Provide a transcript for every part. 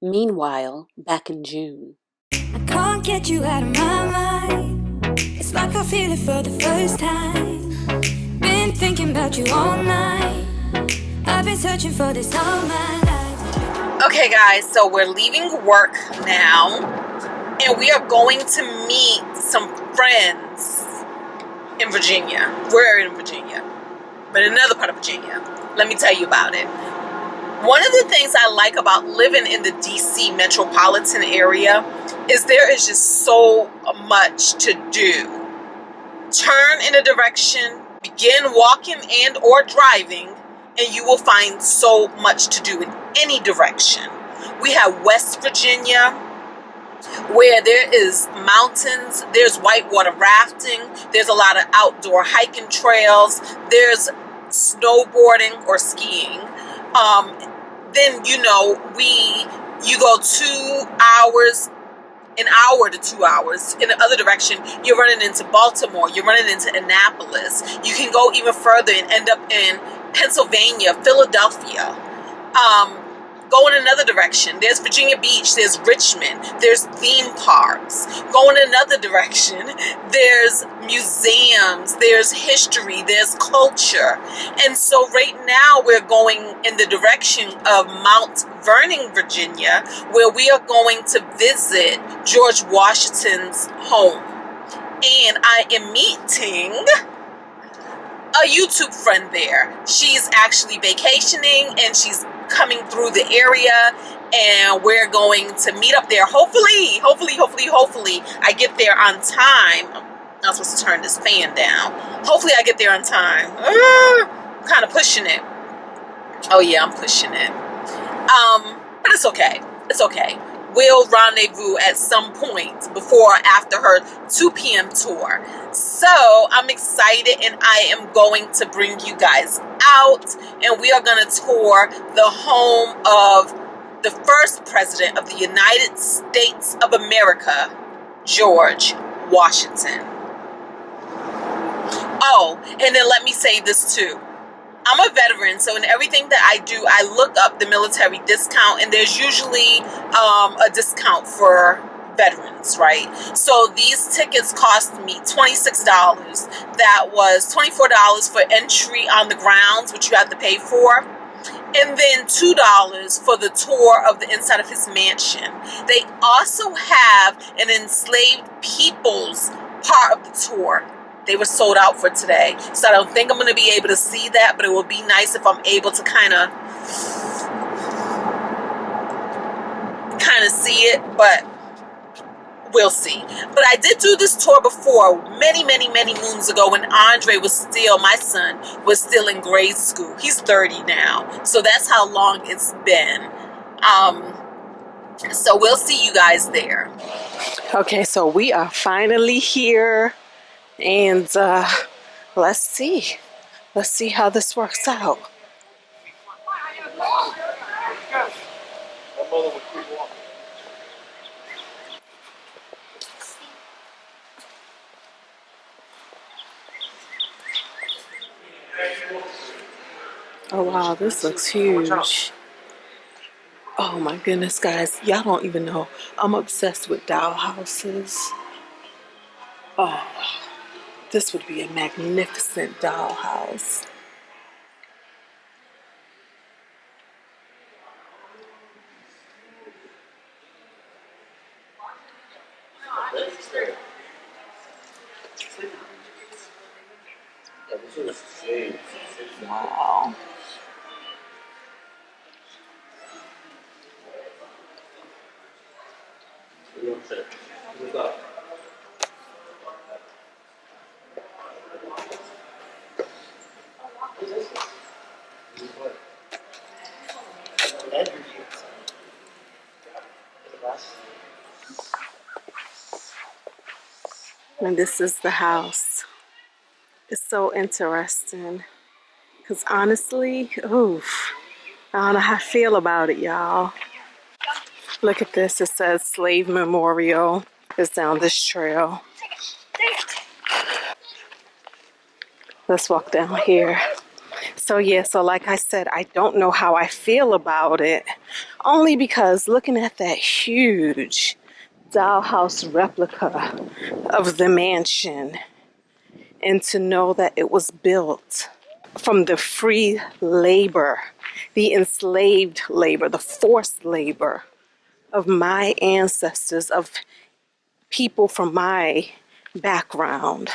Meanwhile, back in June. I can't get you out of my mind. It's like I feel it for the first time. Been thinking about you all night. I've been searching for this all my life. Okay guys, so we're leaving work now and we are going to meet some friends in Virginia. We're in Virginia, but in another part of Virginia. Let me tell you about it. One of the things I like about living in the DC metropolitan area is there is just so much to do. Turn in a direction, begin walking and or driving, and you will find so much to do in any direction. We have West Virginia, where there is mountains, there's whitewater rafting, there's a lot of outdoor hiking trails, there's snowboarding or skiing. Then you go 2 hours, an hour to 2 hours in the other direction. You're running into Baltimore, you're running into Annapolis. You can go even further and end up in Pennsylvania, Philadelphia. Go in another direction. There's Virginia Beach, there's Richmond, there's theme parks. Go in another direction. There's museums, there's history, there's culture. And so right now we're going in the direction of Mount Vernon, Virginia, where we are going to visit George Washington's home. And I am meeting a YouTube friend there. She's actually vacationing and she's coming through the area, and we're going to meet up there. Hopefully I get there on time. I'm not supposed to turn this fan down. Hopefully I get there on time. I'm kind of pushing it. Oh yeah, I'm pushing it. But it's okay. It's okay. We'll rendezvous at some point before or after her 2 p.m. tour. So I'm excited, and I am going to bring you guys out, and we are going to tour the home of the first president of the United States of America, George Washington. Oh, and then let me say this too. I'm a veteran, so in everything that I do, I look up the military discount, and there's usually a discount for veterans, right? So these tickets cost me $26. That was $24 for entry on the grounds, which you have to pay for, and then $2 for the tour of the inside of his mansion. They also have an enslaved people's part of the tour. They were sold out for today, so I don't think I'm going to be able to see that, but it will be nice if I'm able to kind of see it, but we'll see. But I did do this tour before, many moons ago, when Andre was still, my son, was still in grade school. He's 30 now, so that's how long it's been. So we'll see you guys there. Okay, so we are finally here. And let's see how this works out. Oh wow, this looks huge. Oh my goodness, guys, y'all don't even know. I'm obsessed with doll houses. Oh, this would be a magnificent dollhouse. Wow. And this is the house. It's so interesting. Because honestly, oof, I don't know how I feel about it, y'all. Look at this. It says Slave Memorial. It's down this trail. Let's walk down here. So yeah, so like I said, I don't know how I feel about it, Only because looking at that huge dollhouse replica of the mansion, and to know that it was built from the free labor, the enslaved labor, the forced labor of my ancestors, of people from my background.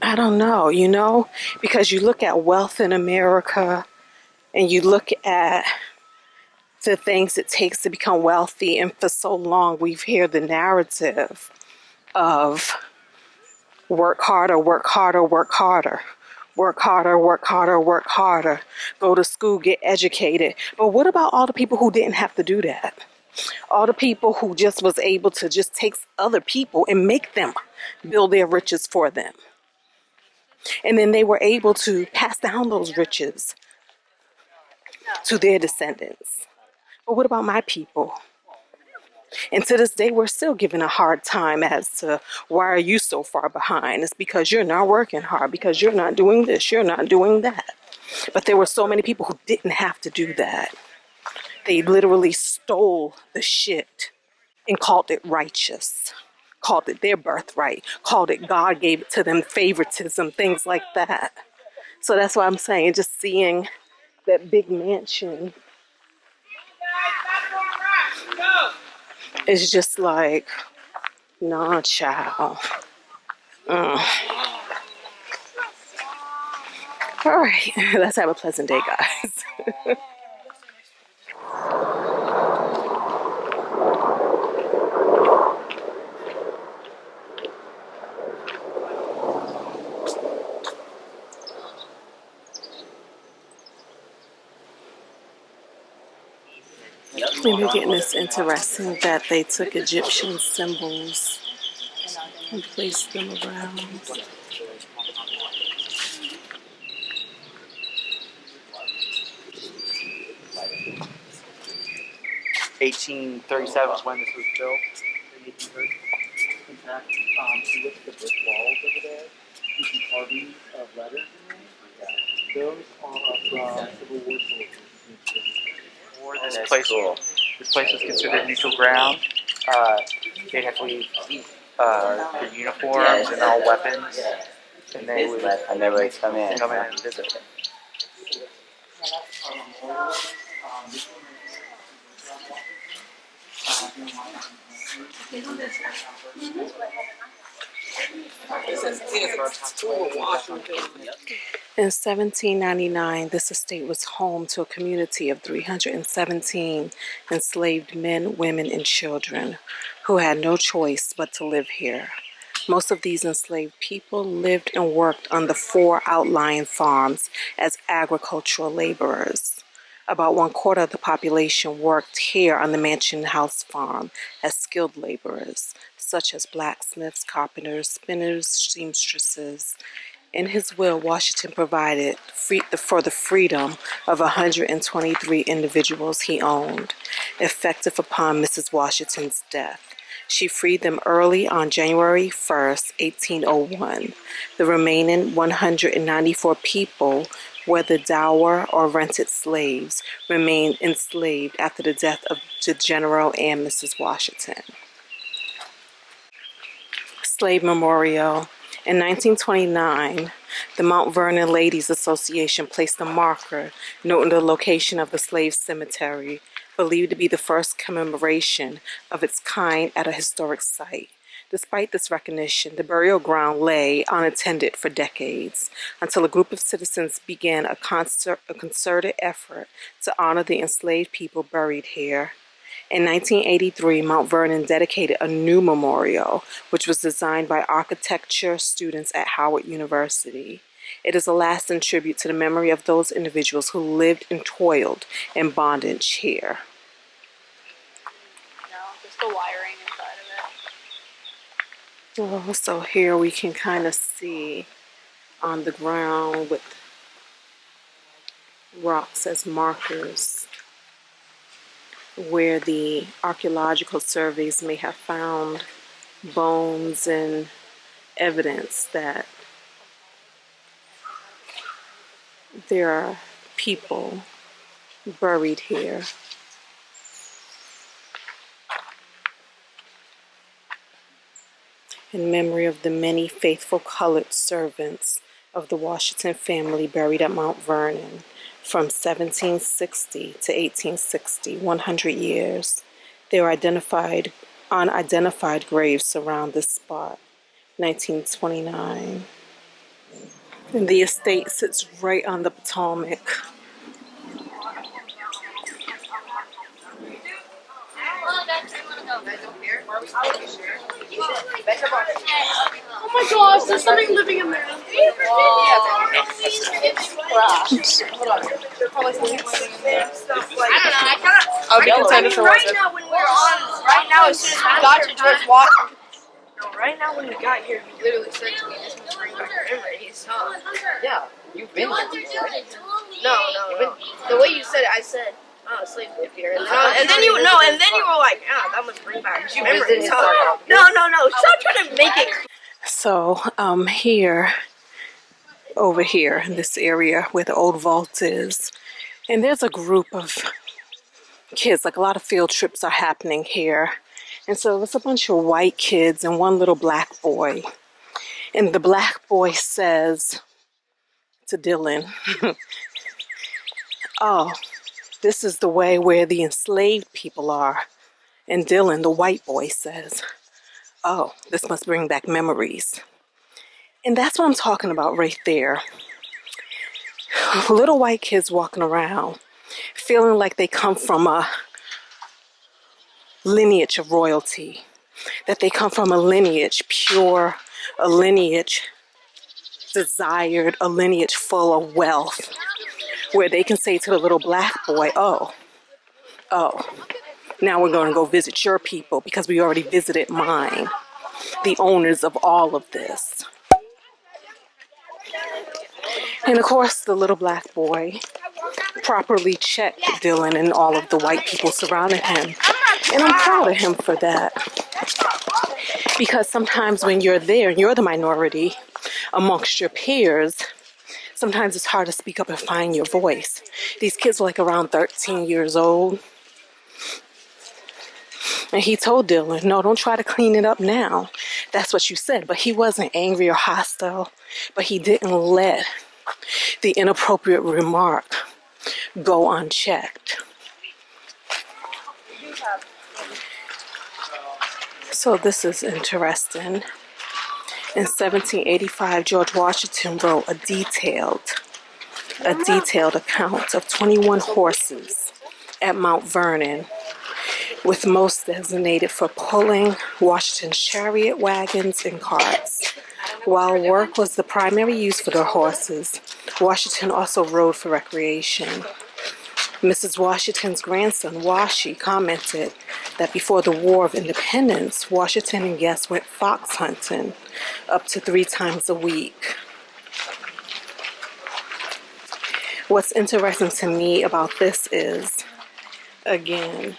I don't know, you know, because you look at wealth in America and you look at the things it takes to become wealthy, and for so long we've heard the narrative of work harder, work harder, work harder. Work harder, work harder, work harder. Go to school, get educated. But what about all the people who didn't have to do that? All the people who just was able to just take other people and make them build their riches for them. And then they were able to pass down those riches to their descendants. But what about my people? And to this day, we're still given a hard time as to why are you so far behind? It's because you're not working hard, because you're not doing this, you're not doing that. But there were so many people who didn't have to do that. They literally stole the shit and called it righteous, called it their birthright, called it God gave it to them, favoritism, things like that. So that's why I'm saying, just seeing that big mansion is just like, nah, child. All right, let's have a pleasant day, guys. And we're getting this interesting that they took Egyptian symbols and placed them around. 1837 was when this was built. In fact, if you look at the brick walls over there, you see carvings of letters in there. Those are from Civil War soldiers. This place was considered neutral ground. They'd have to leave their uniforms and all weapons, and they would nobody come in and visit. In 1799, this estate was home to a community of 317 enslaved men, women, and children who had no choice but to live here. Most of these enslaved people lived and worked on the 4 outlying farms as agricultural laborers. About 1/4 of the population worked here on the Mansion House farm as skilled laborers, such as blacksmiths, carpenters, spinners, seamstresses. In his will, Washington provided for the freedom of 123 individuals he owned, effective upon Mrs. Washington's death. She freed them early on January 1st, 1801. The remaining 194 people, whether dower or rented slaves, remained enslaved after the death of the General and Mrs. Washington. Slave Memorial. In 1929, the Mount Vernon Ladies Association placed a marker noting the location of the slave cemetery, believed to be the first commemoration of its kind at a historic site. Despite this recognition, the burial ground lay unattended for decades until a group of citizens began a concerted effort to honor the enslaved people buried here. In 1983, Mount Vernon dedicated a new memorial, which was designed by architecture students at Howard University. It is a lasting tribute to the memory of those individuals who lived and toiled in bondage here. Just the wiring inside of it. So here we can kind of see on the ground with rocks as markers where the archaeological surveys may have found bones and evidence that there are people buried here. in memory of the many faithful colored servants of the Washington family buried at Mount Vernon from 1760 to 1860, 100 years. They were identified unidentified graves surround this spot. 1929. And the estate sits right on the Potomac. Oh my gosh, there's something living in there. Right now, as soon as we got to George Washington. No, right now when we got here, he literally said to me, "This must bring back memories." Yeah, you've been here before, right? No. The way you said it, I said, "Oh, slave live here," and then you were like, "Ah, that must bring back memories." No. Stop trying to make it. So here, over here in this area where the old vault is, and there's a group of kids, like a lot of field trips are happening here. And so it's a bunch of white kids and one little black boy. And the black boy says to Dylan, "Oh, this is the way where the enslaved people are." And Dylan, the white boy, says, "Oh, this must bring back memories." And that's what I'm talking about right there. Little white kids walking around feeling like they come from a lineage of royalty, that they come from a lineage pure, a lineage desired, a lineage full of wealth, where they can say to the little black boy, oh, now we're going to go visit your people because we already visited mine, the owners of all of this. And of course, the little black boy properly checked Dylan and all of the white people surrounding him. And I'm proud of him for that. Because sometimes when you're there and you're the minority amongst your peers, sometimes it's hard to speak up and find your voice. These kids were like around 13 years old. And he told Dylan, "No, don't try to clean it up now. That's what you said." But he wasn't angry or hostile. But he didn't let the inappropriate remark go unchecked. So this is interesting. In 1785, George Washington wrote a detailed account of 21 horses at Mount Vernon, with most designated for pulling Washington's chariot wagons and carts. While work was the primary use for the horses, Washington also rode for recreation. Mrs. Washington's grandson, Washi, commented that before the War of Independence, Washington and guests went fox hunting up to 3 times a week. What's interesting to me about this is, again,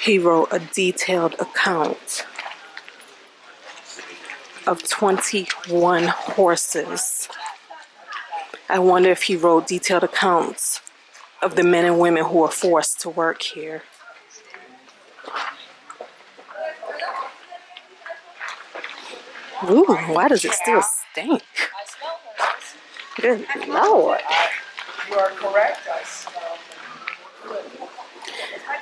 he wrote a detailed account of 21 horses. I wonder if he wrote detailed accounts of the men and women who were forced to work here. Ooh, why does it still stink? Good Lord. You are correct.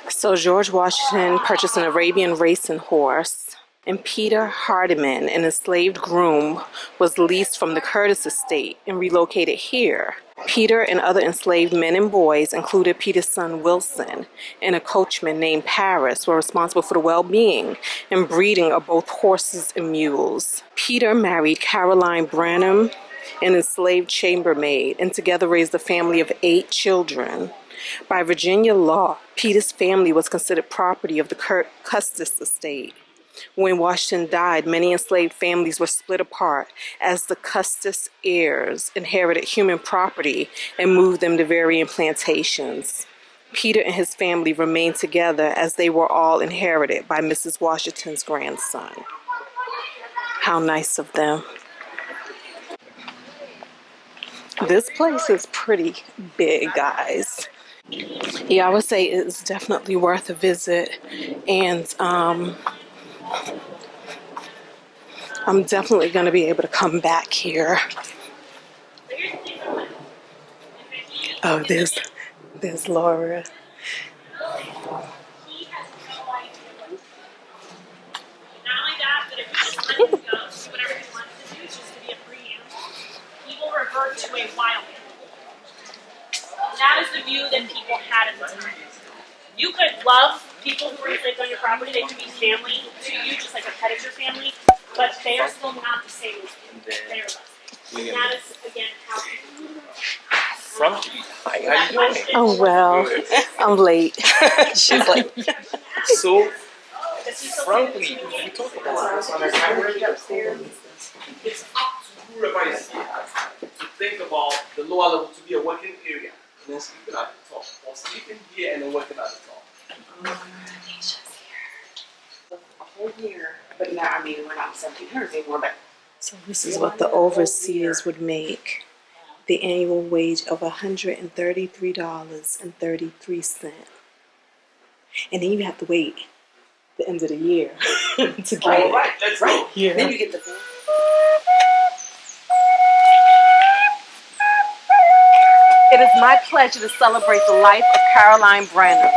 So George Washington purchased an Arabian racing horse, and Peter Hardiman, an enslaved groom, was leased from the Curtis estate and relocated here. Peter and other enslaved men and boys, included Peter's son Wilson and a coachman named Paris, were responsible for the well-being and breeding of both horses and mules. Peter married Caroline Branham, an enslaved chambermaid, and together raised a family of 8 children. By Virginia law, Peter's family was considered property of the Custis estate. When Washington died, many enslaved families were split apart as the Custis heirs inherited human property and moved them to varying plantations. Peter and his family remained together as they were all inherited by Mrs. Washington's grandson. How nice of them. This place is pretty big, guys. Yeah, I would say it's definitely worth a visit. And I'm definitely going to be able to come back here. Oh, there's Laura. Not only that, but if you just let him go, do whatever he wants to do, just to be a free animal, he will revert to a wild animal. That is the view that people had at the time. You could love people who were enslaved on your property, they could be family to you, just like a pet is your family, but they are still not the same as you. They are less. And that is, again, how people. Hi, how you doing? Oh, well, I'm late. She's like, so, frankly, we talk about this on our camera. It's up to whoever is here to think about the lower level to be a working area and then sleeping at the top, or sleeping here and then working at the top. Tanisha's here. A whole year, but now, I mean, we're not 1700s anymore, but. So this is what the overseers would make. The annual wage of $133.33. And then you have to wait the end of the year to get it. Right, Let's right. go. Yeah. Then you get the bill. It is my pleasure to celebrate the life of Caroline Vernon.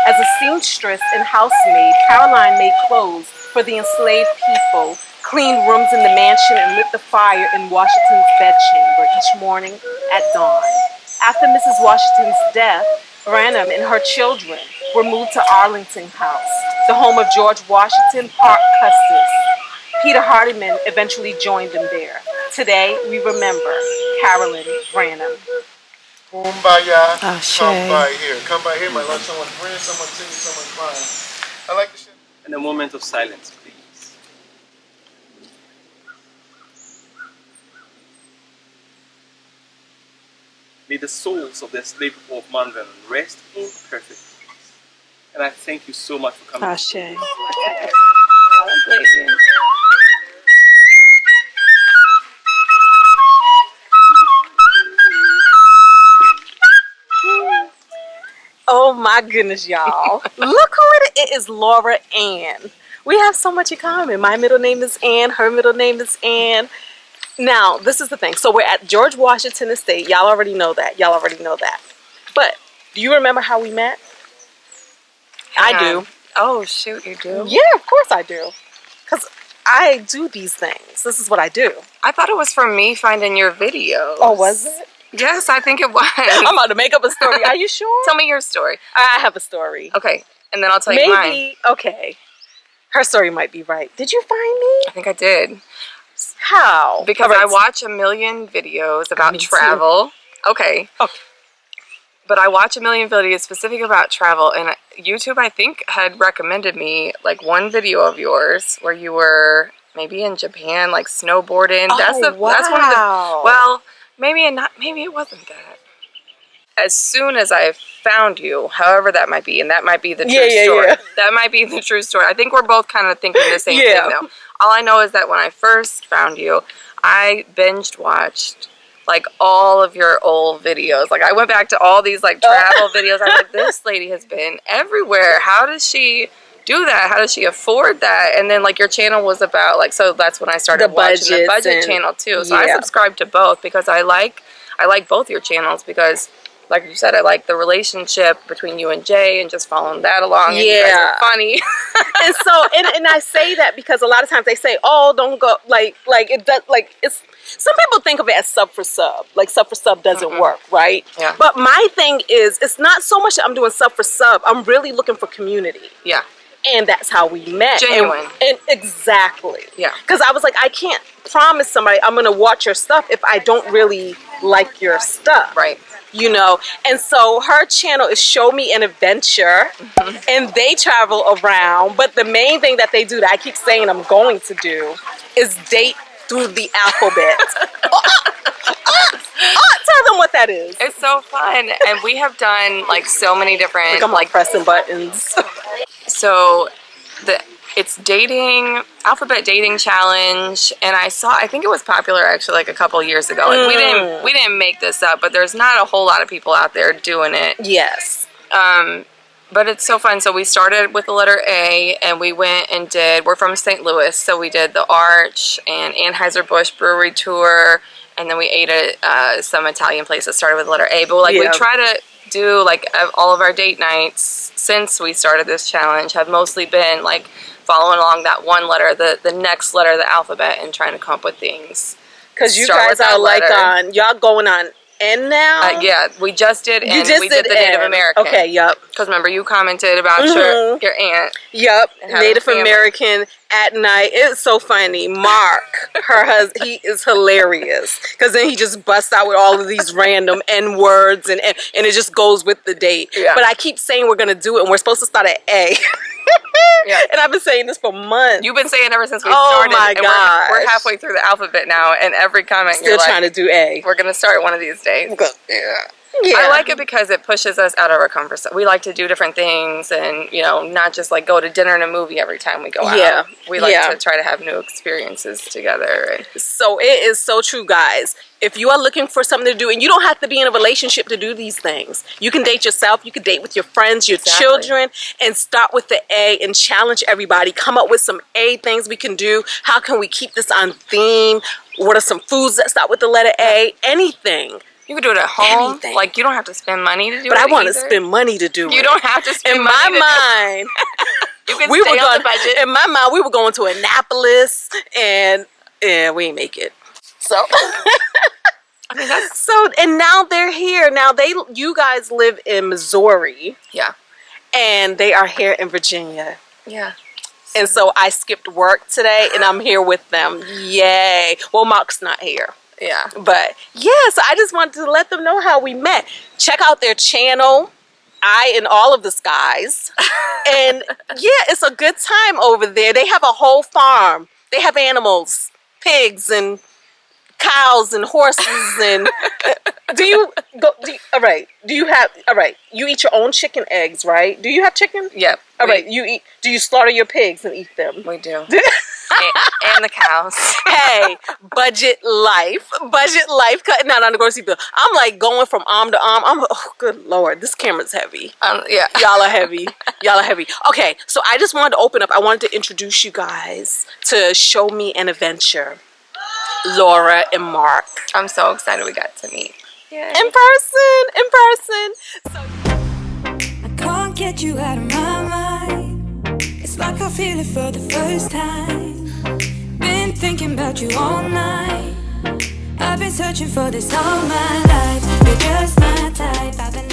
As a seamstress and housemaid, Caroline made clothes for the enslaved people, cleaned rooms in the mansion, and lit the fire in Washington's bedchamber each morning at dawn. After Mrs. Washington's death, Vernon and her children were moved to Arlington House, the home of George Washington Parke Custis. Peter Hardiman eventually joined them there. Today, we remember Caroline Vernon. Kumbaya, Ashe. Come by here, my love. Someone praying, someone singing, someone crying. I like the shit. And a moment of silence, please. May the souls of the enslaved people of Mount Vernon rest in perfect peace. And I thank you so much for coming. Ashe. Oh my goodness, y'all. Look who it is, Laura Ann. We have so much in common. My middle name is Ann, her middle name is Ann. Now, this is the thing. So we're at George Washington Estate. Y'all already know that. Y'all already know that. But do you remember how we met? I do. Oh, shoot, you do? Yeah, of course I do. Because I do these things. This is what I do. I thought it was from me finding your videos. Oh, was it? Yes, I think it was. I'm about to make up a story. Are you sure? Tell me your story. I have a story. Okay, and then I'll tell you mine. Maybe, okay. Her story might be right. Did you find me? I think I did. How? Because I watch a million videos about travel. Okay. But I watch a million videos specific about travel, and YouTube, I think, had recommended me like one video of yours where you were maybe in Japan, like snowboarding. Oh, That's one of the, well, maybe it wasn't that. As soon as I found you, however that might be, and that might be the true story. Yeah. That might be the true story. I think we're both kind of thinking the same thing though. All I know is that when I first found you, I binge watched like all of your old videos. Like I went back to all these like travel videos. I'm like, this lady has been everywhere. How does she do that? How does she afford that? And then like your channel was about like, so that's when I started watching the budget channel too. So I subscribed to both because I like both your channels because like you said, I like the relationship between you and Jay and just following that along. And you guys are funny. And so, and I say that because a lot of times they say, oh, don't go, like it does, like it's, some people think of it as sub for sub. Like sub for sub doesn't work, right? Yeah. But my thing is, it's not so much that I'm doing sub for sub. I'm really looking for community. Yeah. And that's how we met. Genuine. And exactly. Yeah. Because I was like, I can't promise somebody I'm going to watch your stuff if I don't really like your stuff. Right. You know, and so her channel is Show Me an Adventure, and they travel around, but the main thing that they do that I keep saying I'm going to do is date through the alphabet. Tell them what that is. It's so fun, and we have done like so many different like pressing buttons. So it's dating, alphabet dating challenge, and I think it was popular actually like a couple years ago. Like we didn't make this up, but there's not a whole lot of people out there doing it. Yes. But it's so fun. So we started with the letter A, and we went and we're from St. Louis, so we did the Arch and Anheuser-Busch Brewery Tour, and then we ate at some Italian place that started with the letter A. But like we try to do like all of our date nights since we started this challenge have mostly been like following along that one letter, the next letter of the alphabet, and trying to come up with things. Because you guys are like y'all going on N now? Yeah, we just did N. We did the Native American. Okay, yep. Because remember, you commented about your aunt. Yep, Native American at night. It's so funny. Mark, her husband, he is hilarious. Because then he just busts out with all of these random N words, and it just goes with the date. Yeah. But I keep saying we're going to do it, and we're supposed to start at A. Yeah. And I've been saying this for months. You've been saying it ever since we started. Oh my God. We're halfway through the alphabet now, and every comment still trying to do A. We're going to start one of these days. Yeah. I like it because it pushes us out of our comfort zone. We like to do different things, and not just like go to dinner and a movie every time we go out. Yeah. We like to try to have new experiences together. So it is so true, guys. If you are looking for something to do, and you don't have to be in a relationship to do these things. You can date yourself, you can date with your friends, your children, and start with the A and challenge everybody. Come up with some A things we can do. How can we keep this on theme? What are some foods that start with the letter A? Anything. You can do it at home. Anything. Like, you don't have to spend money to do it. But I want to spend money to do it. You don't have to spend money to do it. In my mind, you can stay on the budget. In my mind, we were going to Annapolis, and we ain't make it. So, I mean, and now they're here. Now you guys live in Missouri. Yeah. And they are here in Virginia. Yeah. And so I skipped work today, and I'm here with them. Yay. Well, Mark's not here. Yeah. But, so I just wanted to let them know how we met. Check out their channel, I and All of the Skies. And, it's a good time over there. They have a whole farm. They have animals, pigs and cows and horses and you eat your own chicken eggs, right? Do you have chicken? Yep. All right. Do you slaughter your pigs and eat them? We do. and the cows. Hey, budget life, cutting out on the grocery bill. I'm like going from arm to arm. Oh, good Lord, this camera's heavy. Y'all are heavy. Okay, so I just wanted to open up. I wanted to introduce you guys to Show Me an Adventure. Laura and Mark. I'm so excited we got to meet. Yay. In person. So I can't get you out of my mind. It's like I feel it for the first time. Been thinking about you all night. I've been searching for this all my life. You're just my type. I've been